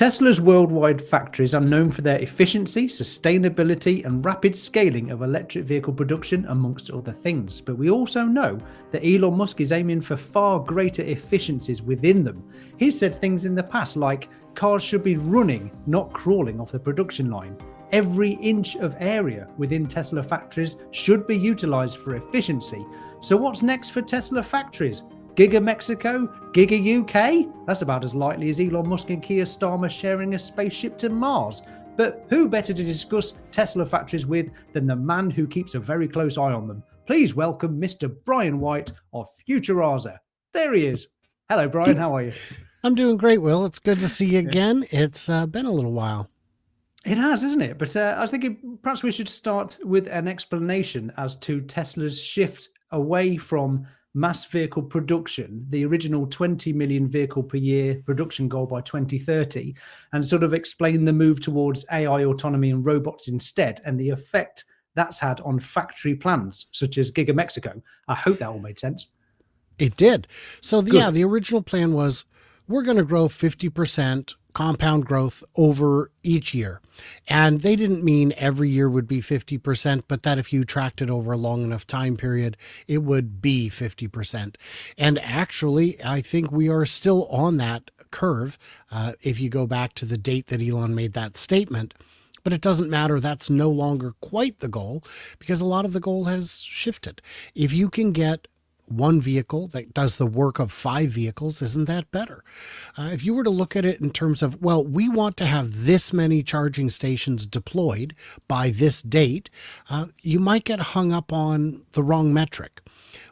Tesla's worldwide factories are known for their efficiency, sustainability, and rapid scaling of electric vehicle production, amongst other things. But we also know that Elon Musk is aiming for far greater efficiencies within them. He's said things in the past like cars should be running, not crawling off the production line. Every inch of area within Tesla factories should be utilized for efficiency. So what's next for Tesla factories? Giga Mexico? Giga UK? That's about as likely as Elon Musk and Keir Starmer sharing a spaceship to Mars. But who better to discuss Tesla factories with than the man who keeps a very close eye on them? Please welcome Mr. Brian White of Futuraza. There he is. Hello, Brian. How are you? I'm doing great, Will. It's good to see you again. It's been a little while. It has, isn't it? But I was thinking perhaps we should start with an explanation as to Tesla's shift away from mass vehicle production, the original 20 million vehicle per year production goal by 2030, and sort of explain the move towards AI, autonomy, and robots instead, and the effect that's had on factory plans such as Giga Mexico. I hope that all made sense. It did. So, the original plan was we're going to grow 50% compound growth over each year. And they didn't mean every year would be 50%, but that if you tracked it over a long enough time period, it would be 50%. And actually, I think we are still on that curve if you go back to the date that Elon made that statement. But it doesn't matter. That's no longer quite the goal because a lot of the goal has shifted. If you can get one vehicle that does the work of 5 vehicles, isn't that better? If you were to look at it in terms of, well, we want to have this many charging stations deployed by this date, you might get hung up on the wrong metric.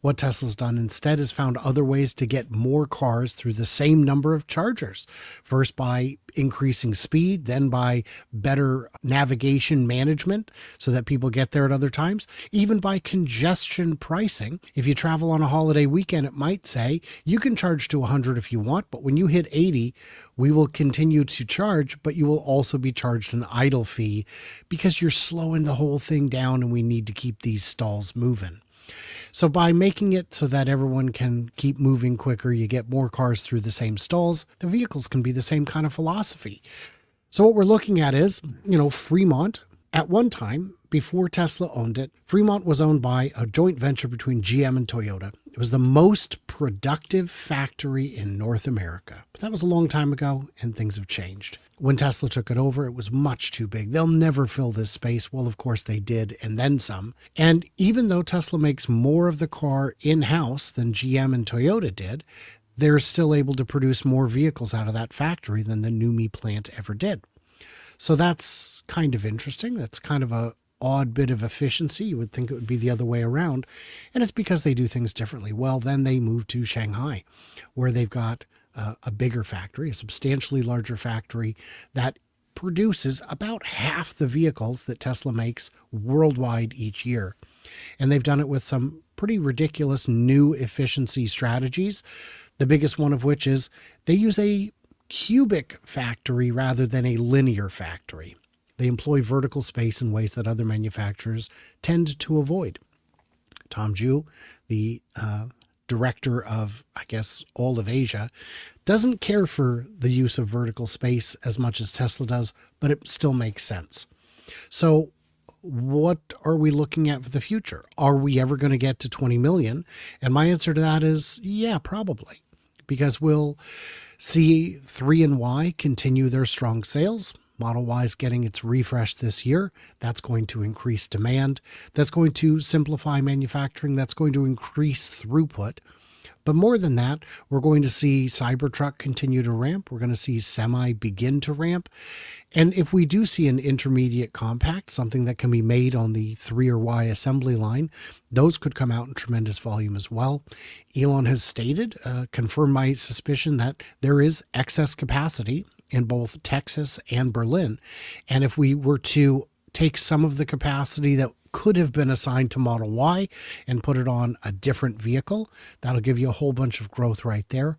What Tesla's done instead is found other ways to get more cars through the same number of chargers. First by increasing speed, then by better navigation management so that people get there at other times, even by congestion pricing. If you travel on a holiday weekend, it might say you can charge to 100 if you want, but when you hit 80, we will continue to charge, but you will also be charged an idle fee because you're slowing the whole thing down and we need to keep these stalls moving. So by making it so that everyone can keep moving quicker, you get more cars through the same stalls, the vehicles can be the same kind of philosophy. So what we're looking at is, Fremont, at one time, before Tesla owned it, Fremont was owned by a joint venture between GM and Toyota. It was the most productive factory in North America. But that was a long time ago, and things have changed. When Tesla took it over, it was much too big. They'll never fill this space. Well, of course they did, and then some. And even though Tesla makes more of the car in-house than GM and Toyota did, they're still able to produce more vehicles out of that factory than the NUMMI plant ever did. So that's kind of interesting. That's kind of a odd bit of efficiency. You would think it would be the other way around. And it's because they do things differently. Well, then they moved to Shanghai, where they've got a bigger factory, a substantially larger factory that produces about half the vehicles that Tesla makes worldwide each year. And they've done it with some pretty ridiculous new efficiency strategies. The biggest one of which is they use a cubic factory rather than a linear factory. They employ vertical space in ways that other manufacturers tend to avoid. Tom Ju, the director of, I guess, all of Asia, doesn't care for the use of vertical space as much as Tesla does, but it still makes sense. So what are we looking at for the future? Are we ever going to get to 20 million? And my answer to that is, yeah, probably, because we'll see 3 and Y continue their strong sales. Model Y is getting its refresh this year. That's going to increase demand. That's going to simplify manufacturing. That's going to increase throughput. But more than that, we're going to see Cybertruck continue to ramp. We're going to see Semi begin to ramp. And if we do see an intermediate compact, something that can be made on the 3 or Y assembly line, those could come out in tremendous volume as well. Elon has stated, confirmed my suspicion that there is excess capacity in both Texas and Berlin. And if we were to take some of the capacity that could have been assigned to Model Y and put it on a different vehicle, that'll give you a whole bunch of growth right there.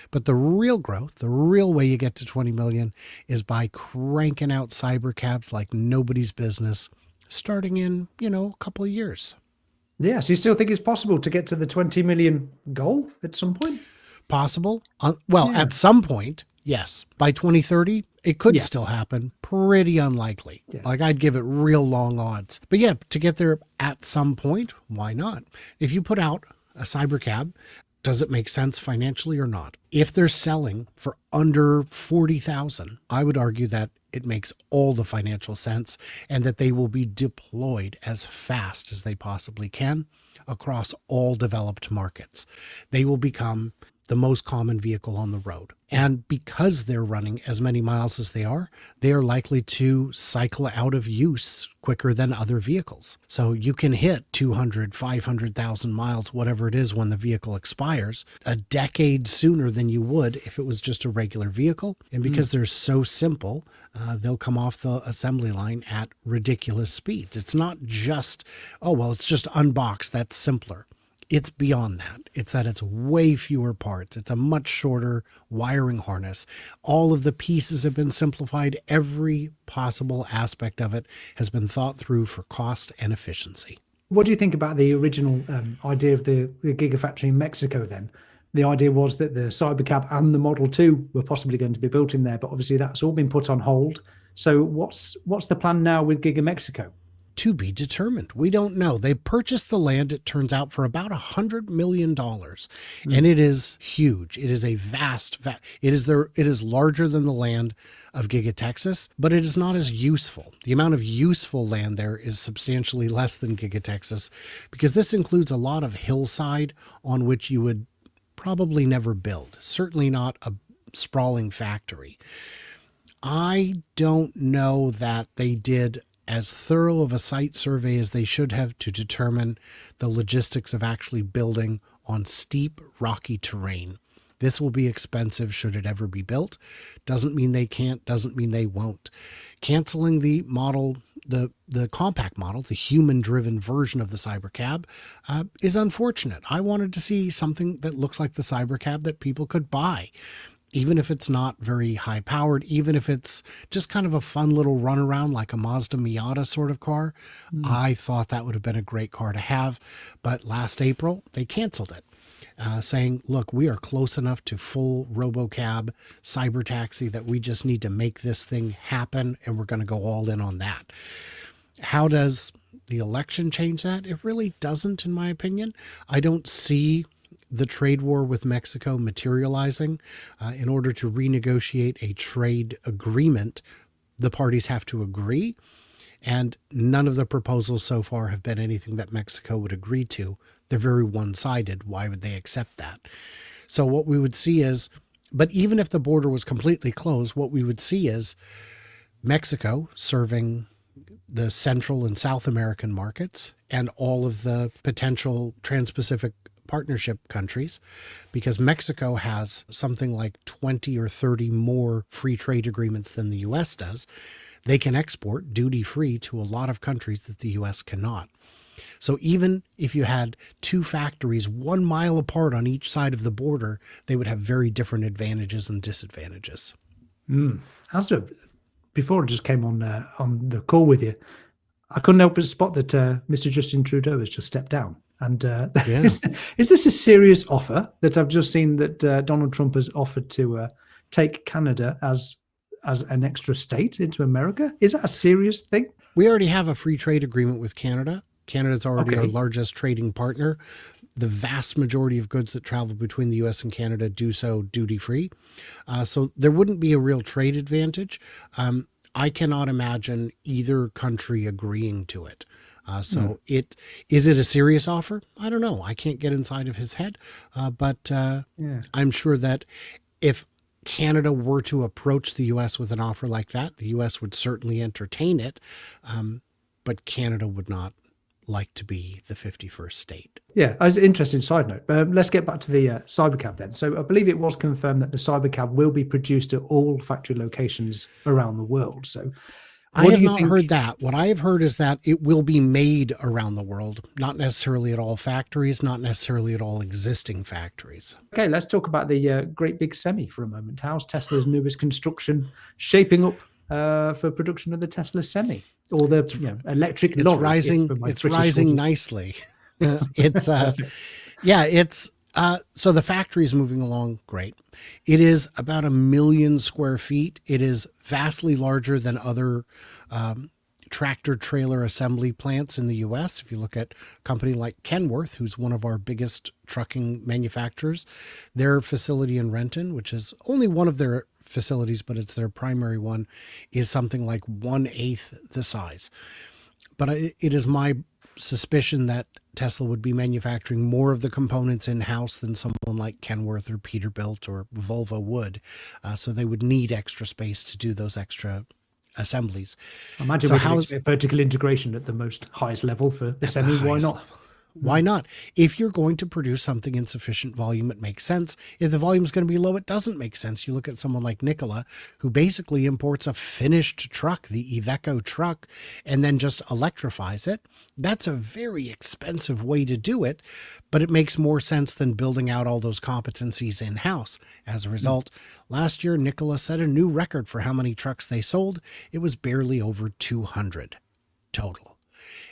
But the real growth, the real way you get to 20 million is by cranking out cybercabs like nobody's business, starting in, a couple of years. Yeah, so you still think it's possible to get to the 20 million goal at some point? Possible. At some point, Yes. By 2030, it could Yeah. still happen. Pretty unlikely. Yeah. Like, I'd give it real long odds. But yeah, to get there at some point, why not? If you put out a cybercab, does it make sense financially or not? If they're selling for under 40,000, I would argue that it makes all the financial sense and that they will be deployed as fast as they possibly can across all developed markets. They will become the most common vehicle on the road. And because they're running as many miles as they are likely to cycle out of use quicker than other vehicles. So you can hit 200, 500,000 miles, whatever it is, when the vehicle expires, a decade sooner than you would if it was just a regular vehicle. And because they're so simple, they'll come off the assembly line at ridiculous speeds. It's not just, oh, well, it's just unboxed. That's simpler. It's beyond that. It's that it's way fewer parts. It's a much shorter wiring harness. All of the pieces have been simplified. Every possible aspect of it has been thought through for cost and efficiency. What do you think about the original idea of the Gigafactory in Mexico then? The idea was that the Cybercab and the Model 2 were possibly going to be built in there, but obviously that's all been put on hold. So what's the plan now with Giga Mexico? To be determined. We don't know. They purchased the land, it turns out, for about $100 million. And it is huge. It is a vast, it is larger than the land of Giga Texas, but it is not as useful. The amount of useful land there is substantially less than Giga Texas, because this includes a lot of hillside on which you would probably never build. Certainly not a sprawling factory. I don't know that they did as thorough of a site survey as they should have to determine the logistics of actually building on steep, rocky terrain. This will be expensive should it ever be built. Doesn't mean they can't, doesn't mean they won't. Canceling the model, the compact model, the human-driven version of the Cybercab, is unfortunate. I wanted to see something that looks like the Cybercab that people could buy. Even if it's not very high powered, even if it's just kind of a fun little runaround like a Mazda Miata sort of car, I thought that would have been a great car to have. But last April, they canceled it, saying, look, we are close enough to full RoboCab cyber taxi that we just need to make this thing happen, and we're going to go all in on that. How does the election change that? It really doesn't, in my opinion. I don't see the trade war with Mexico materializing. In order to renegotiate a trade agreement, the parties have to agree, and none of the proposals so far have been anything that Mexico would agree to. They're very one-sided. Why would they accept that? So what we would see is, but even if the border was completely closed, what we would see is Mexico serving the Central and South American markets and all of the potential Trans-Pacific Partnership countries, because Mexico has something like 20 or 30 more free trade agreements than the U.S. does. They can export duty-free to a lot of countries that the U.S. cannot. So even if you had two factories 1 mile apart on each side of the border, they would have very different advantages and disadvantages. Before I just came on the call with you, I couldn't help but spot that Mr. Justin Trudeau has just stepped down. And is this a serious offer that I've just seen that Donald Trump has offered to take Canada as an extra state into America? Is that a serious thing? We already have a free trade agreement with Canada. Canada's already our largest trading partner. The vast majority of goods that travel between the U.S. and Canada do so duty-free. So there wouldn't be a real trade advantage. I cannot imagine either country agreeing to it. Is it a serious offer? I don't know. I can't get inside of his head, but I'm sure that if Canada were to approach the U.S. with an offer like that, the U.S. would certainly entertain it, but Canada would not like to be the 51st state. Yeah, as an interesting side note. Let's get back to the Cybercab then. So I believe it was confirmed that the Cybercab will be produced at all factory locations around the world. So I have not heard that. What I have heard is that it will be made around the world, not necessarily at all factories, not necessarily at all existing factories. Okay, let's talk about the great big semi for a moment. How's Tesla's newest construction shaping up for production of the Tesla semi or the electric lorry? It's rising nicely. It's So the factory is moving along great. It is about 1,000,000 square feet. It is vastly larger than other tractor trailer assembly plants in the U.S. If you look at a company like Kenworth, who's one of our biggest trucking manufacturers, their facility in Renton, which is only one of their facilities, but it's their primary one, is something like 1/8 the size. But it is my suspicion that Tesla would be manufacturing more of the components in-house than someone like Kenworth or Peterbilt or Volvo would. So they would need extra space to do those extra assemblies. I imagine So we how can is expect vertical integration at the most highest level for the Semi. Why not? Why not? If you're going to produce something in sufficient volume, it makes sense. If the volume is going to be low, it doesn't make sense. You look at someone like Nikola, who basically imports a finished truck, the Iveco truck, and then just electrifies it. That's a very expensive way to do it, but it makes more sense than building out all those competencies in-house. As a result, last year, Nikola set a new record for how many trucks they sold. It was barely over 200 total.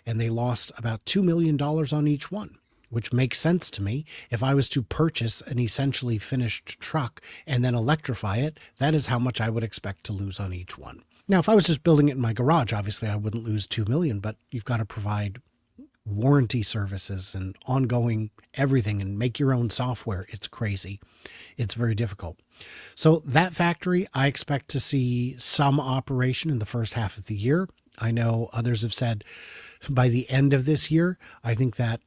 And they lost about $2 million on each one, which makes sense to me. If I was to purchase an essentially finished truck and then electrify it, that is how much I would expect to lose on each one. Now, if I was just building it in my garage, obviously I wouldn't lose $2 million, but you've got to provide warranty services and ongoing everything and make your own software. It's crazy. It's very difficult. So that factory, I expect to see some operation in the first half of the year. I know others have said by the end of this year. I think that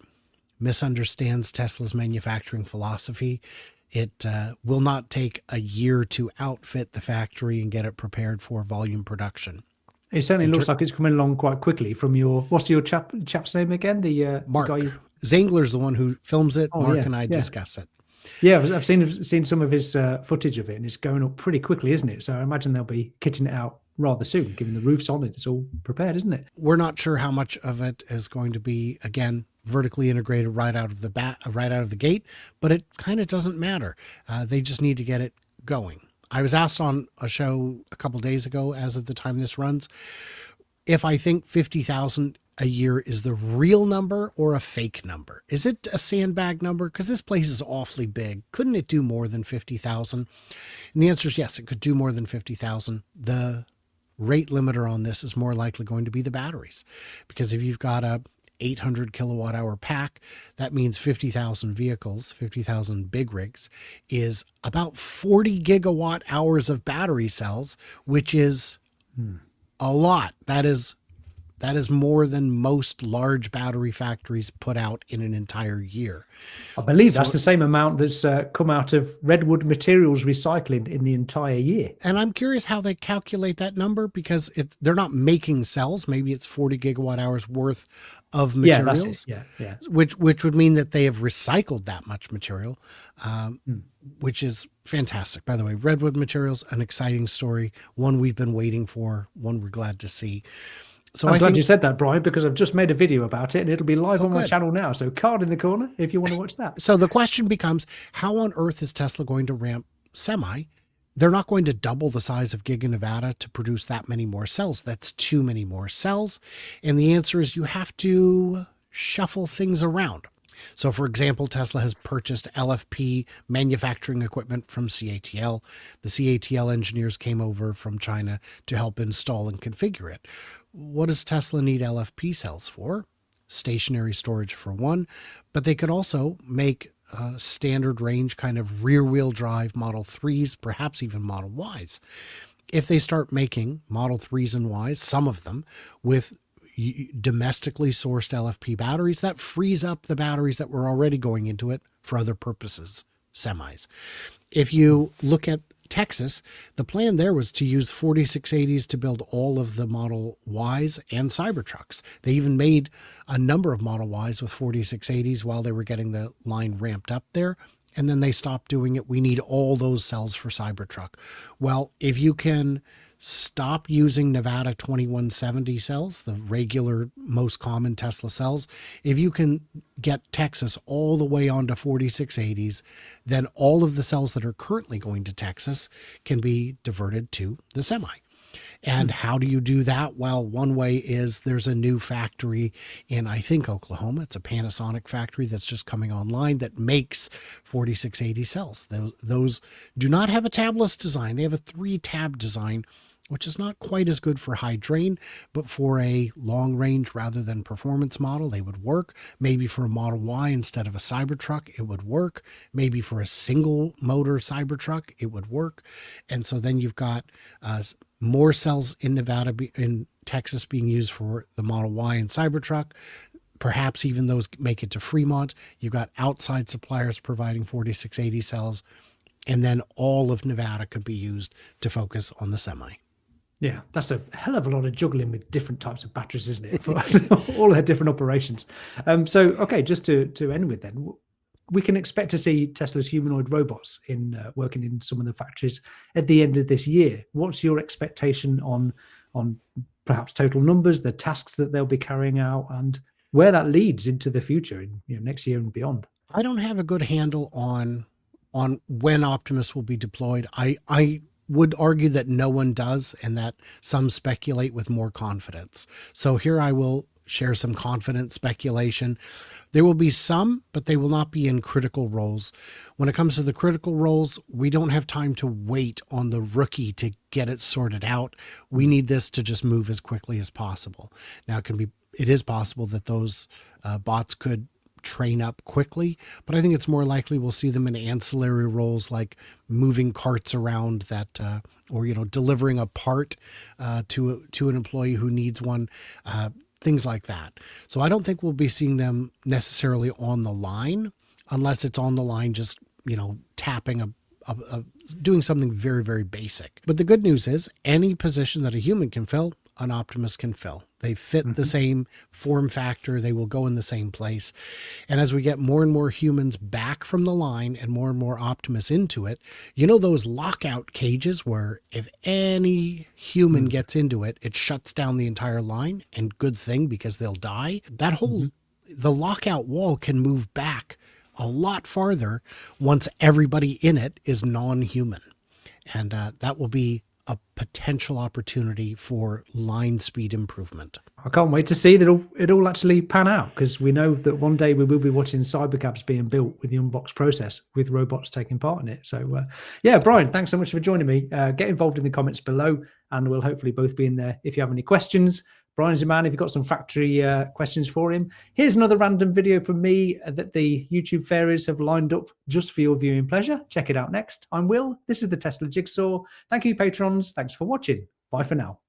misunderstands Tesla's manufacturing philosophy. It will not take a year to outfit the factory and get it prepared for volume production. It certainly looks like it's coming along quite quickly from what's your chap's name again? The Mark. guy Zangler's the one who films it. Oh, Mark yeah, and I yeah. discuss it. Yeah, I've seen some of his footage of it, and it's going up pretty quickly, isn't it? So I imagine they'll be kitting it out rather soon, given the roof's on it. It's all prepared, isn't it? We're not sure how much of it is going to be, again, vertically integrated right out of the gate, but it kind of doesn't matter. They just need to get it going. I was asked on a show a couple days ago, as of the time this runs, if I think 50,000 a year is the real number or a fake number. Is it a sandbag number? Because this place is awfully big. Couldn't it do more than 50,000? And the answer is yes, it could do more than 50,000. The rate limiter on this is more likely going to be the batteries, because if you've got a 800 kilowatt hour pack, that means 50,000 vehicles, 50,000 big rigs is about 40 gigawatt hours of battery cells, which is a lot. That is more than most large battery factories put out in an entire year. I believe that's the same amount that's come out of redwood materials recycling in the entire year. And I'm curious how they calculate that number, because they're not making cells. Maybe it's 40 gigawatt hours worth of materials. Yeah, yeah. Which would mean that they have recycled that much material, which is fantastic. By the way, redwood materials, an exciting story, one we've been waiting for, one we're glad to see. So I'm glad you said that, Brian, because I've just made a video about it and it'll be live on my channel now. So card in the corner if you want to watch that. So the question becomes, how on earth is Tesla going to ramp Semi? They're not going to double the size of Giga Nevada to produce that many more cells. That's too many more cells. And the answer is you have to shuffle things around. So, for example, Tesla has purchased LFP manufacturing equipment from CATL. The CATL engineers came over from China to help install and configure it. What does Tesla need LFP cells for? Stationary storage for one, but they could also make standard range kind of rear wheel drive Model 3s, perhaps even Model Ys. If they start making Model 3s and Ys, some of them, with domestically sourced LFP batteries, that frees up the batteries that were already going into it for other purposes, semis. If you look at Texas, the plan there was to use 4680s to build all of the Model Ys and Cybertrucks. They even made a number of Model Ys with 4680s while they were getting the line ramped up there, and then they stopped doing it. We need all those cells for Cybertruck. Well, if you can stop using Nevada 2170 cells, the regular, most common Tesla cells, if you can get Texas all the way onto 4680s, then all of the cells that are currently going to Texas can be diverted to the Semi. And how do you do that? Well, one way is there's a new factory in, I think, Oklahoma. It's a Panasonic factory that's just coming online that makes 4680 cells. Those do not have a tabless design. They have a 3-tab design, which is not quite as good for high drain, but for a long range rather than performance model, they would work. Maybe for a Model Y instead of a Cybertruck, it would work. Maybe for a single motor Cybertruck, it would work. And so then you've got more cells in Nevada, in Texas, being used for the Model Y and Cybertruck. Perhaps even those make it to Fremont. You've got outside suppliers providing 4680 cells. And then all of Nevada could be used to focus on the Semi. Yeah, that's a hell of a lot of juggling with different types of batteries, isn't it? For all their different operations. So, okay, just to end with then, we can expect to see Tesla's humanoid robots working in some of the factories at the end of this year. What's your expectation on perhaps total numbers, the tasks that they'll be carrying out, and where that leads into the future in next year and beyond? I don't have a good handle on when Optimus will be deployed. I would argue that no one does, and that some speculate with more confidence. So here I will share some confident speculation. There will be some, but they will not be in critical roles. When it comes to the critical roles, we don't have time to wait on the rookie to get it sorted out. We need this to just move as quickly as possible. Now, it is possible that those bots could train up quickly, but I think it's more likely we'll see them in ancillary roles like moving carts around that, or delivering a part to an employee who needs one, things like that. So I don't think we'll be seeing them necessarily on the line, unless it's on the line just tapping doing something very, very basic. But the good news is any position that a human can fill, an Optimus can fill. They fit the same form factor. They will go in the same place. And as we get more and more humans back from the line and more Optimus into it, those lockout cages where if any human gets into it, it shuts down the entire line, and good thing because they'll die. That whole, the lockout wall can move back a lot farther once everybody in it is non-human. And that will be a potential opportunity for line speed improvement. I can't wait to see that it all actually pan out, because we know that one day we will be watching cybercabs being built with the unbox process with robots taking part in it. So yeah, Brian, thanks so much for joining me. Get involved in the comments below, and we'll hopefully both be in there if you have any questions. Brian's your man if you've got some factory questions for him. Here's another random video from me that the YouTube fairies have lined up just for your viewing pleasure. Check it out next. I'm Will. This is the Tesla Jigsaw. Thank you, patrons. Thanks for watching. Bye for now.